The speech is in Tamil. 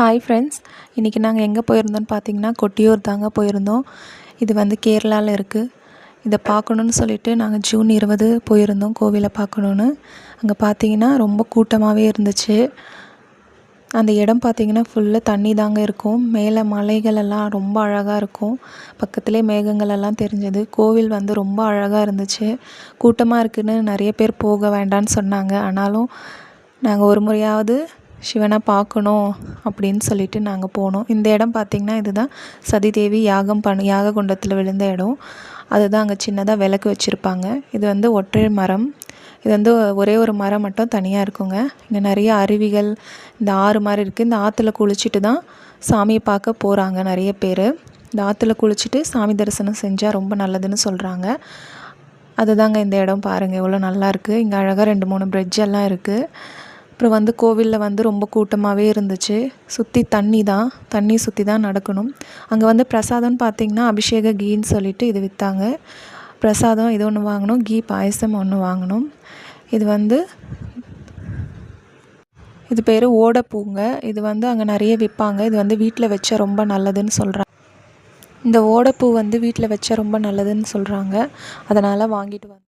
ஹாய் ஃப்ரெண்ட்ஸ், இன்றைக்கி நாங்கள் எங்கே போயிருந்தோம்னு பார்த்தீங்கன்னா கொட்டியூர் தாங்க போயிருந்தோம். இது வந்து கேரளாவில் இருக்குது. இதை பார்க்கணுன்னு சொல்லிட்டு நாங்கள் ஜூன் 20 போயிருந்தோம் கோவிலை பார்க்கணுன்னு. அங்கே பார்த்தீங்கன்னா ரொம்ப கூட்டமாகவே இருந்துச்சு. அந்த இடம் பார்த்திங்கன்னா ஃபுல்லாக தண்ணி தாங்க இருக்கும். மேலே மலைகளெல்லாம் ரொம்ப அழகாக இருக்கும். பக்கத்துலேயே மேகங்களெல்லாம் தெரிஞ்சது. கோவில் வந்து ரொம்ப அழகாக இருந்துச்சு. கூட்டமாக இருக்குதுன்னு நிறைய பேர் போக வேண்டான்னு சொன்னாங்க. ஆனாலும் நாங்கள் ஒரு முறையாவது சிவனை பார்க்கணும் அப்படின்னு சொல்லிட்டு நாங்கள் போனோம். இந்த இடம் பார்த்திங்கன்னா இதுதான் சதிதேவி யாக குண்டத்தில் விழுந்த இடம். அதுதான் அங்கே சின்னதாக விளக்கு வச்சுருப்பாங்க. இது வந்து ஒற்றை மரம். இது வந்து ஒரே ஒரு மரம் மட்டும் தனியாக இருக்குங்க. இங்கே நிறைய அருவிகள், இந்த ஆறு மாதிரி இருக்குது. இந்த ஆற்றுல குளிச்சுட்டு தான் சாமியை பார்க்க போகிறாங்க நிறைய பேர். இந்த ஆற்றுல குளிச்சுட்டு சாமி தரிசனம் செஞ்சால் ரொம்ப நல்லதுன்னு சொல்கிறாங்க. அதுதாங்க இந்த இடம் பாருங்கள் எவ்வளோ நல்லாயிருக்கு. இங்கே அழகாக 2-3 பிரிட்ஜ் எல்லாம் இருக்குது. அப்புறம் வந்து கோவிலில் வந்து ரொம்ப கூட்டமாகவே இருந்துச்சு. சுற்றி தண்ணி சுற்றி தான் நடக்கணும். அங்கே வந்து பிரசாதம்னு பார்த்திங்கன்னா அபிஷேக கீன்னு சொல்லிட்டு இது விற்றாங்க. பிரசாதம் இது ஒன்று வாங்கினோம், கீ பாயசம் ஒன்று வாங்கினோம். இது பேர் ஓடைப்பூங்க. இது வந்து அங்கே நிறைய விற்பாங்க. இது வந்து வீட்டில் வச்சா ரொம்ப நல்லதுன்னு சொல்கிறாங்க. இந்த ஓடைப்பூ வந்து வீட்டில் வச்சா ரொம்ப நல்லதுன்னு சொல்கிறாங்க. அதனால் வாங்கிட்டு வந்தோம்.